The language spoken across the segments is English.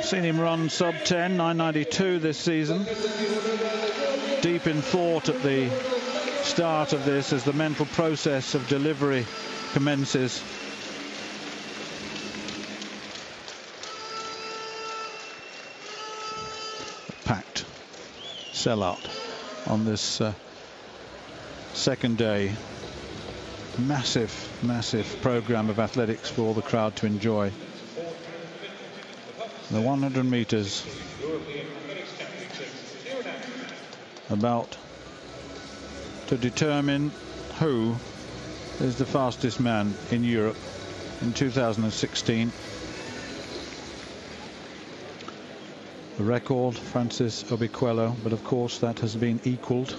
Seen him run sub 10, 992 this season. Deep in thought at the start of this as the mental process of delivery commences. Packed sellout on this second day. Massive program of athletics for all the crowd to enjoy. The 100 meters about to determine who is the fastest man in Europe in 2016. The record, Francis Obiquelo, but of course that has been equaled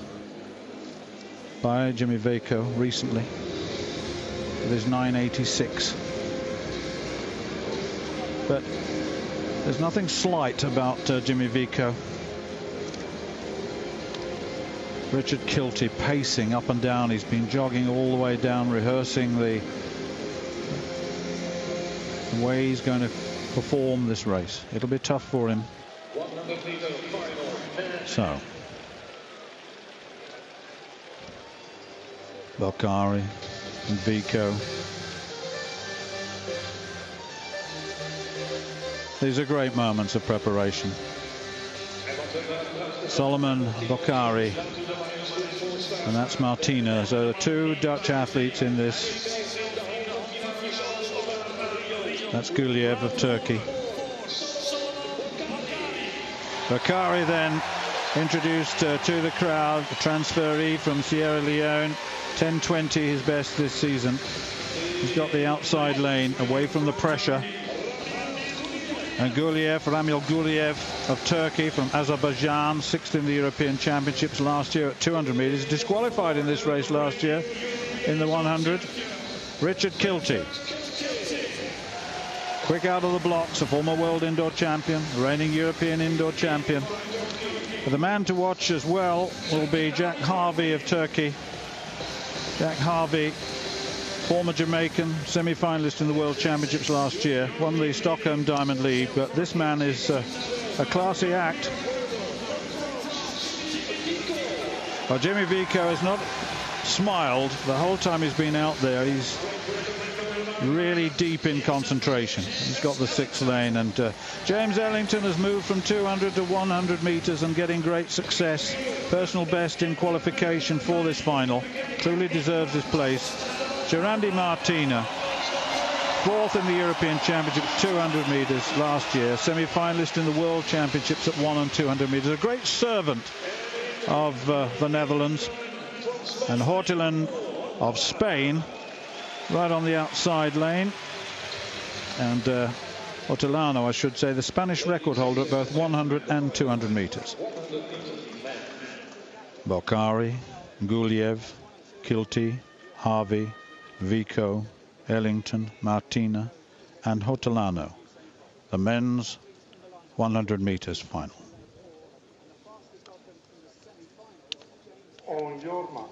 by Jimmy VICAUT recently with his 986. But there's nothing slight about Jimmy VICAUT. Richard Kilty pacing up and down. He's been jogging all the way down, rehearsing the way he's going to perform this race. It'll be tough for him. So, Valkyrie and VICAUT. These are great moments of preparation. Solomon, Valkyrie, and that's Martina. So the two Dutch athletes in this. That's Guliev of Turkey. Valkyrie then introduced to the crowd, a transferee from Sierra Leone, 10:20 his best this season. He's got the outside lane away from the pressure. And Guliev, Ramil Guliev of Turkey from Azerbaijan, sixth in the European Championships last year at 200 meters, disqualified in this race last year in the 100. Richard Kilty, quick out of the blocks, a former world indoor champion, reigning European indoor champion. But the man to watch as well will be Jak Harvey of Turkey. Jak Harvey, former Jamaican, semi-finalist in the World Championships last year, won the Stockholm Diamond League, but this man is a classy act. Well, Jimmy VICAUT has not smiled the whole time he's been out there. He's really deep in concentration. He's got the sixth lane, and James Ellington has moved from 200 to 100 meters and getting great success. Personal best in qualification for this final. Truly deserves his place. Churandy MARTINA, fourth in the European Championships, 200 meters last year, semi-finalist in the World Championships at 100 and 200 meters. A great servant of the Netherlands. And Hortilan of Spain, right on the outside lane. And Hortilano, I should say, the Spanish record holder at both 100 and 200 meters. Valkyrie, Guliev, Kilty, Harvey, VICAUT, Ellington, Martina, and Hortilano. The men's 100 meters final. On your mark.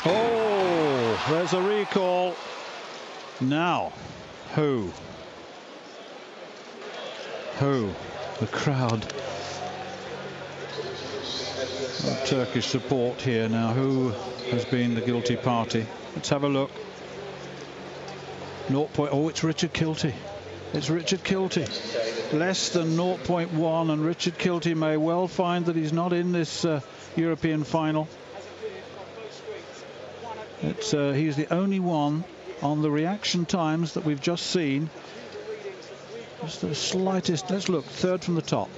Oh, there's a recall. Now, who? The crowd. Turkish support here now. Who has been the guilty party? Let's have a look. Oh, it's Richard Kilty. It's Richard Kilty. Less than 0.1, and Richard Kilty may well find that he's not in this European final. He's the only one on the reaction times that we've just seen. Just the slightest. Let's look. Third from the top.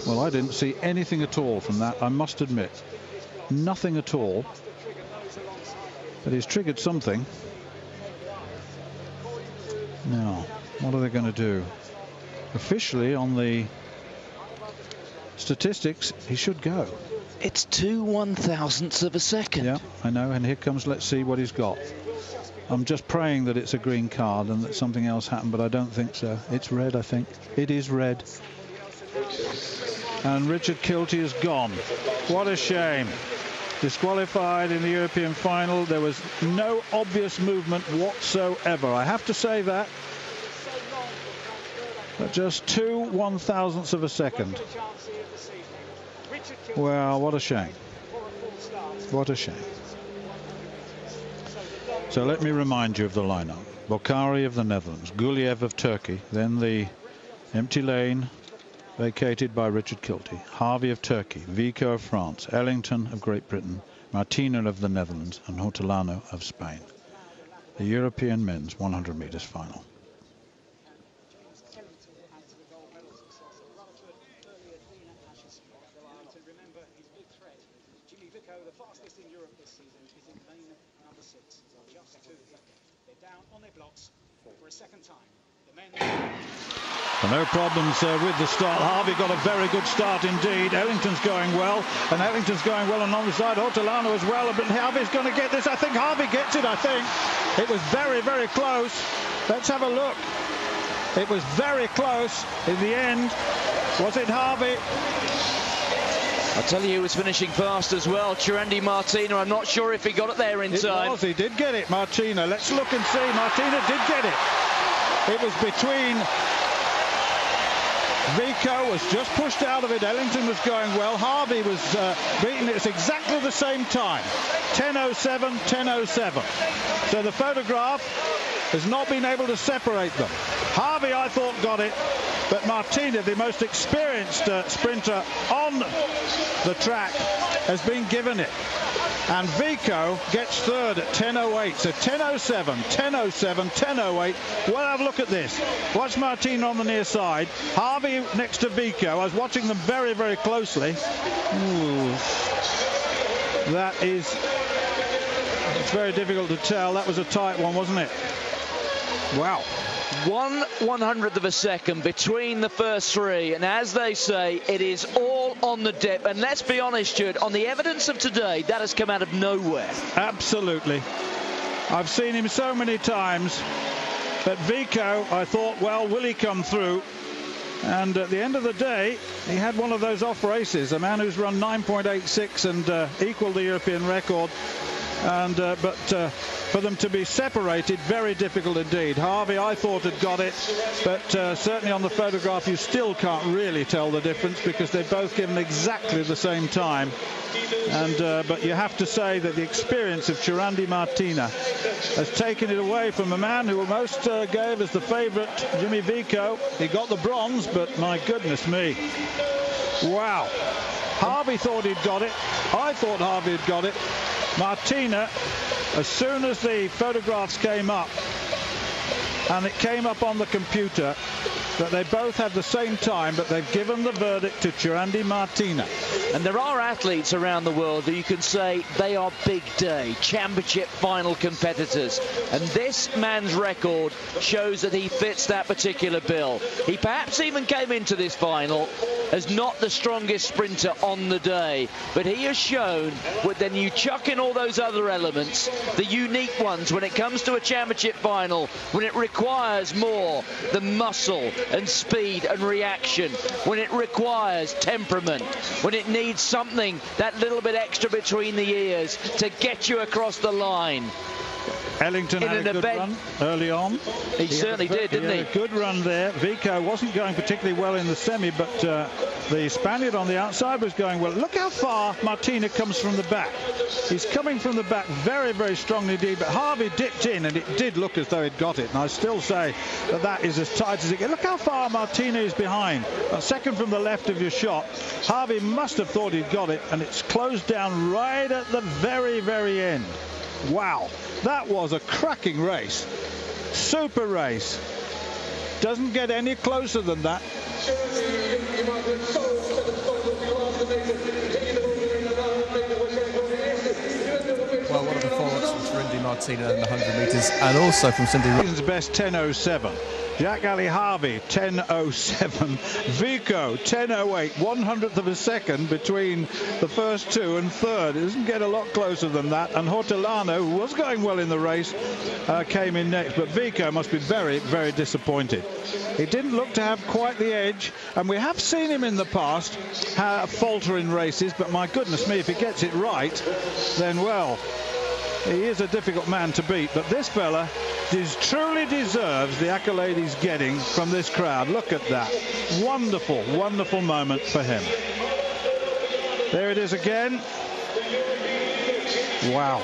Well, I didn't see anything at all from that, I must admit. Nothing at all. But he's triggered something. Now, what are they going to do? Officially, on the statistics, he should go. It's 2/1000ths of a second. Yeah, I know. And here comes, let's see what he's got. I'm just praying that it's a green card and that something else happened, but I don't think so. It's red, I think. It is red. And Richard Kilty is gone. What a shame. Disqualified in the European final. There was no obvious movement whatsoever. I have to say that. But just 2/1000ths of a second. Well, what a shame. What a shame. So let me remind you of the lineup. Bokhari of the Netherlands, Guliev of Turkey, then the empty lane vacated by Richard Kilty, Harvey of Turkey, VICAUT of France, Ellington of Great Britain, Martina of the Netherlands, and Hortolano of Spain. The European men's 100 meters final. The fastest in Europe this season is in lane number 6. So just two. They're down on their blocks for a second time. The men. No problems with the start. Harvey got a very good start indeed. Ellington's going well, and Ellington's going well on the side. Hortolano as well, but Harvey's going to get this. I think Harvey gets it, I think. It was very, very close. Let's have a look. It was very close in the end. Was it Harvey? I'll tell you, he was finishing fast as well. Churandy MARTINA, I'm not sure if he got it there in time. It was, he did get it, Martina. Let's look and see. Martina did get it. It was between... VICAUT was just pushed out of it. Ellington was going well. Harvey was beaten. It's exactly the same time. 10:07, 10:07. So the photograph has not been able to separate them. Harvey, I thought, got it. But Martina, the most experienced sprinter on the track, has been given it. And VICAUT gets third at 10:08. So 10:07, 10:07, 10:08. Well, have a look at this. Watch Martina on the near side. Harvey next to VICAUT. I was watching them very, very closely. Ooh. That is... It's very difficult to tell. That was a tight one, wasn't it? Wow. 1/100th of a second between the first three, and as they say, it is all on the dip. And let's be honest, Jude, on the evidence of today, that has come out of nowhere. Absolutely. I've seen him so many times, but VICAUT, I thought, well, will he come through? And at the end of the day, he had one of those off races, a man who's run 9.86 and equaled the European record. And but for them to be separated, very difficult indeed. Harvey, I thought, had got it, but certainly on the photograph you still can't really tell the difference because they've both given exactly the same time. And but you have to say that the experience of Churandy MARTINA has taken it away from a man who most gave as the favourite, Jimmy VICAUT. He got the bronze, but my goodness me. Wow. Harvey thought he'd got it. I thought Harvey had got it. Martina, as soon as the photographs came up, and it came up on the computer that they both had the same time, but they've given the verdict to Churandy MARTINA. And there are athletes around the world who you can say they are big day, championship final competitors. And this man's record shows that he fits that particular bill. He perhaps even came into this final as not the strongest sprinter on the day, but he has shown, then you chuck in all those other elements, the unique ones when it comes to a championship final, when it requires more than muscle and speed and reaction, when it requires temperament, when it needs something that little bit extra between the ears to get you across the line. Ellington had a good run early on. He certainly did, didn't he? A good run there. VICAUT wasn't going particularly well in the semi, but the Spaniard on the outside was going well. Look how far Martina comes from the back. He's coming from the back very, very strongly indeed, but Harvey dipped in, and it did look as though he'd got it. And I still say that that is as tight as it gets. Look how far Martina is behind. A second from the left of your shot. Harvey must have thought he'd got it, and it's closed down right at the very, very end. Wow, that was a cracking race. Super race. Doesn't get any closer than that. Well, what a performance from Churandy Martina in the 100 metres, and also from Cindy. Season's best 10:07. Jak Ali HARVEY 10:07. VICAUT 10:08. 100th of a second between the first two and third. It doesn't get a lot closer than that. And Hortolano, who was going well in the race, came in next. But VICAUT must be very, very disappointed. He didn't look to have quite the edge, and we have seen him in the past falter in races. But my goodness me, if he gets it right, then well, he is a difficult man to beat. But this fella truly deserves the accolade he's getting from this crowd. Look at that. Wonderful, wonderful moment for him. There it is again. Wow.